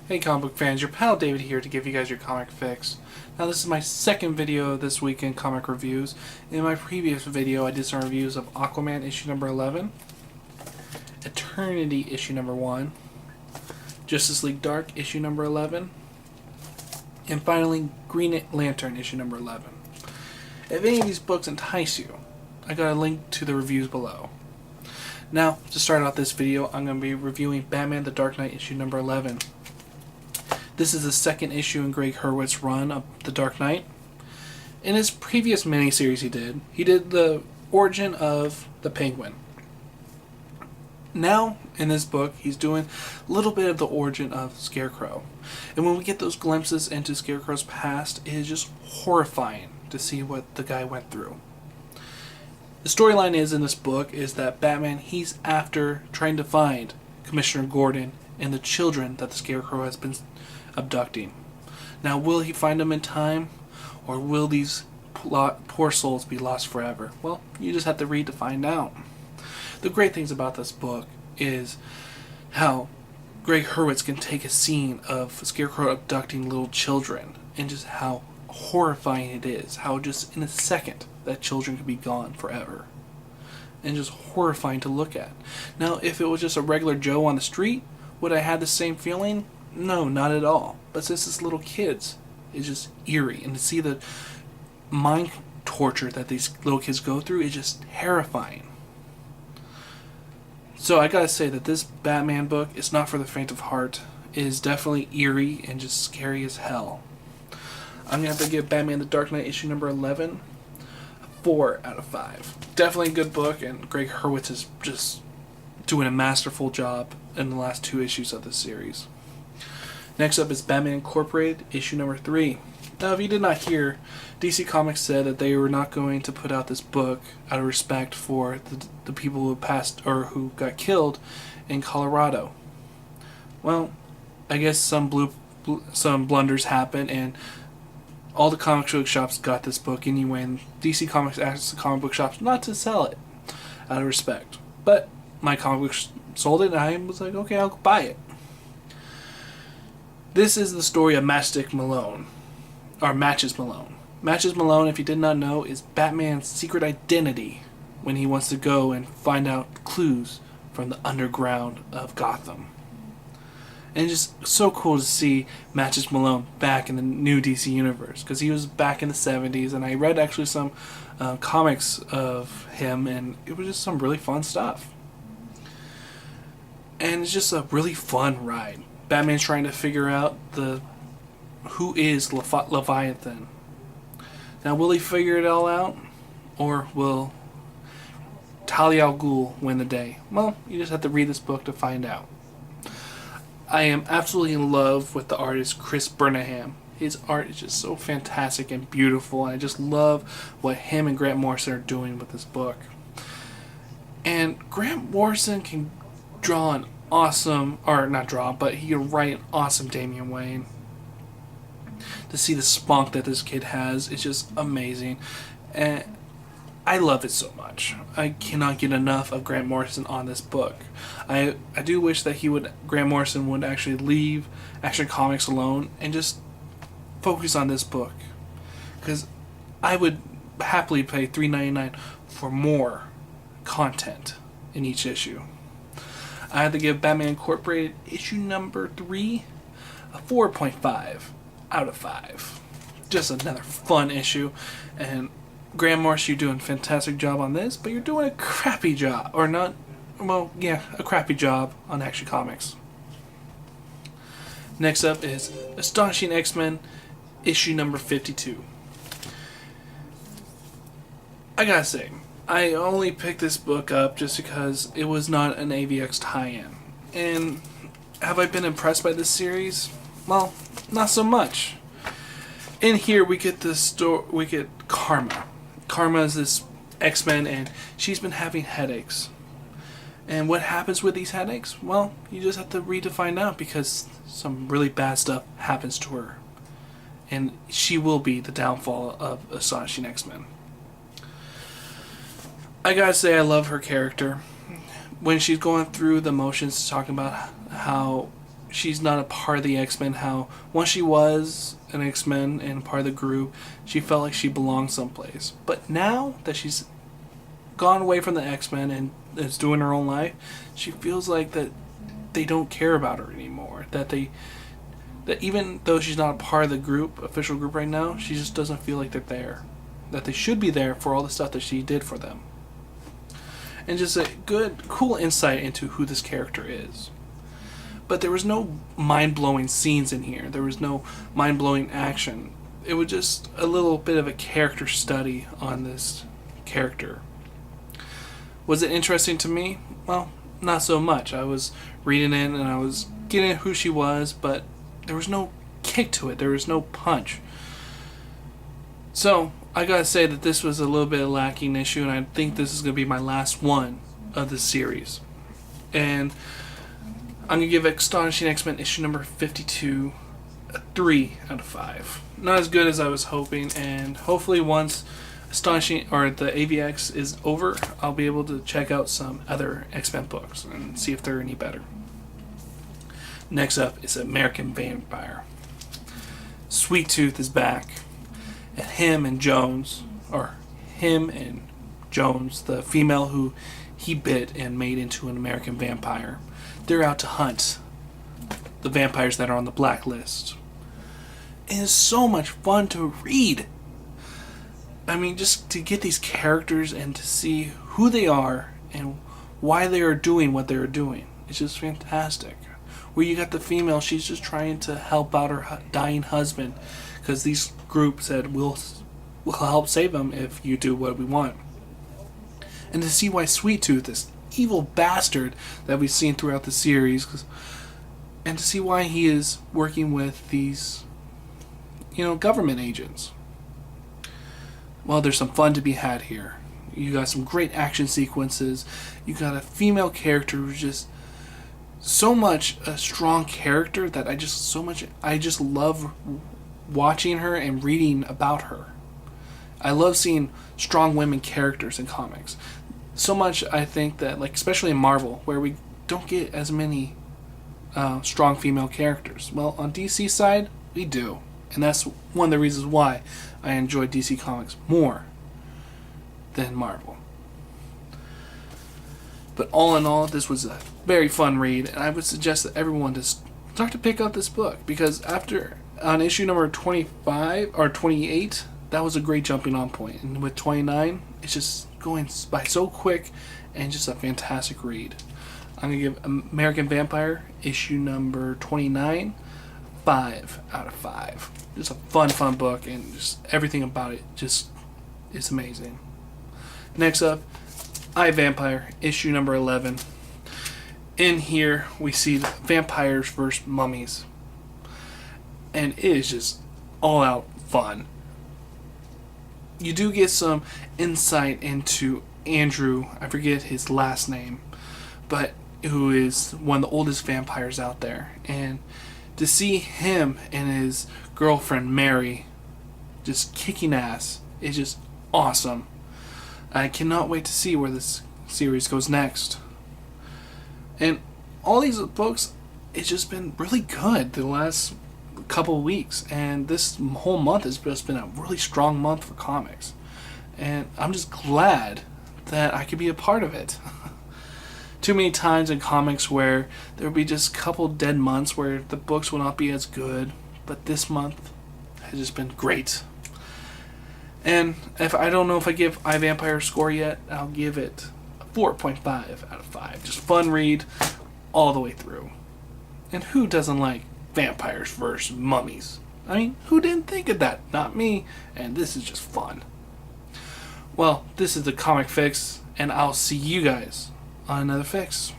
Hey comic book fans, your pal David here to give you guys your comic fix. Now this is my second video this week in comic reviews. In my previous video I did some reviews of Aquaman issue number 11, Eternity issue number 1, Justice League Dark issue number 11, and finally Green Lantern issue number 11. If any of these books entice you, I got a link to the reviews below. Now, to start out this video, I'm going to be reviewing Batman the Dark Knight issue number 11. This is the second issue in Greg Hurwitz's run of The Dark Knight. In his previous miniseries he did the origin of the Penguin. Now, in this book, he's doing a little bit of the origin of Scarecrow. And when we get those glimpses into Scarecrow's past, it is just horrifying to see what the guy went through. The storyline in this book is that Batman, he's after trying to find Commissioner Gordon and the children that the Scarecrow has been abducting. Now, will he find them in time, or will these poor souls be lost forever? Well, you just have to read to find out. The great things about this book is how Greg Hurwitz can take a scene of Scarecrow abducting little children and just how horrifying it is, how just in a second that children could be gone forever. And just horrifying to look at. Now, if it was just a regular Joe on the street, would I have the same feeling? No, not at all. But since it's little kids, it's just eerie. And to see the mind torture that these little kids go through is just terrifying. So I gotta say that this Batman book is not for the faint of heart. It is definitely eerie and just scary as hell. I'm gonna have to give Batman the Dark Knight issue number 11 a 4 out of 5. Definitely a good book, and Greg Hurwitz is just doing a masterful job in the last 2 issues of this series. Next up is Batman Incorporated, issue number 3. Now, if you did not hear, DC Comics said that they were not going to put out this book out of respect for the people who passed or who got killed in Colorado. Well, I guess some blunders happened, and all the comic book shops got this book anyway, and DC Comics asked the comic book shops not to sell it out of respect. But my comic book sold it, and I was like, okay, I'll buy it. This is the story of Matches Malone. Matches Malone, if you did not know, is Batman's secret identity when he wants to go and find out clues from the underground of Gotham. And it's just so cool to see Matches Malone back in the new DC universe, because he was back in the 70s, and I read actually some comics of him, and it was just some really fun stuff. And it's just a really fun ride. Batman's trying to figure out who is Leviathan. Now, will he figure it all out, or will Talia al Ghul win the day? Well, you just have to read this book to find out. I am absolutely in love with the artist Chris Burnham. His art is just so fantastic and beautiful, and I just love what him and Grant Morrison are doing with this book. And Grant Morrison can draw an awesome, or not draw, but he can write an awesome Damian Wayne. To see the spunk that this kid has is just amazing, and I love it so much. I cannot get enough of Grant Morrison on this book. I do wish that Grant Morrison would actually leave Action Comics alone and just focus on this book, because I would happily pay $3.99 for more content in each issue. I had to give Batman Incorporated issue number 3 a 4.5 out of 5. Just another fun issue, and Grant Morrison, you're doing a fantastic job on this, but you're doing a crappy job, or not, well, yeah, a crappy job on Action Comics. Next up is Astonishing X-Men, issue number 52. I gotta say, I only picked this book up just because it was not an AVX tie-in. And have I been impressed by this series? Well, not so much. In here we get Karma. Karma is this X-Men, and she's been having headaches. And what happens with these headaches? Well, you just have to read to find out, because some really bad stuff happens to her. And she will be the downfall of Astonishing X-Men. I gotta say, I love her character. When she's going through the motions talking about how she's not a part of the X-Men, how once she was an X-Men and part of the group, she felt like she belonged someplace. But now that she's gone away from the X-Men and is doing her own life, she feels like that they don't care about her anymore. That even though she's not a part of the group, official group right now, she just doesn't feel like they're there. That they should be there for all the stuff that she did for them. And just a good, cool insight into who this character is. But there was no mind-blowing scenes in here. There was no mind-blowing action. It was just a little bit of a character study on this character. Was it interesting to me? Well, not so much. I was reading it and I was getting who she was, but there was no kick to it. There was no punch. So, I gotta say that this was a little bit of a lacking issue, and I think this is gonna be my last one of the series. And I'm going to give Astonishing X-Men issue number 52 a 3 out of 5. Not as good as I was hoping, and hopefully once Astonishing or the AVX is over, I'll be able to check out some other X-Men books and see if they're any better. Next up is American Vampire. Sweet Tooth is back, and him and Jones, the female who he bit and made into an American vampire, they're out to hunt the vampires that are on the blacklist. It is so much fun to read. I mean, just to get these characters and to see who they are and why they are doing what they are doing. It's just fantastic. Where you got the female, she's just trying to help out her dying husband because these groups said, we'll help save him if you do what we want. And to see why Sweet Tooth, this evil bastard that we've seen throughout the series, and to see why he is working with these, government agents. Well, there's some fun to be had here. You got some great action sequences. You got a female character who's just so much a strong character that I just love watching her and reading about her. I love seeing strong women characters in comics. So much, I think that, especially in Marvel, where we don't get as many strong female characters. Well, on DC side, we do. And that's one of the reasons why I enjoy DC Comics more than Marvel. But all in all, this was a very fun read, and I would suggest that everyone just start to pick up this book, because on issue number 25 or 28, that was a great jumping on point. And with 29, it's just going by so quick and just a fantastic read. I'm going to give American Vampire issue number 29 5 out of 5. Just a fun book, and just everything about it just is amazing. Next up, I, Vampire, issue number 11. In here, we see vampires versus mummies. And it is just all out fun. You do get some insight into Andrew, I forget his last name, but who is one of the oldest vampires out there. And to see him and his girlfriend Mary just kicking ass is just awesome. I cannot wait to see where this series goes next. And all these books, it's just been really good the last couple of weeks, and this whole month has just been a really strong month for comics, and I'm just glad that I could be a part of it. Too many times in comics where there will be just a couple dead months where the books will not be as good, but this month has just been great. And if I don't know if I give I, Vampire a score yet, I'll give it a 4.5 out of 5. Just fun read all the way through. And who doesn't like vampires versus mummies? I mean, who didn't think of that? Not me. And this is just fun. Well, this is the Comic Fix, and I'll see you guys on another fix.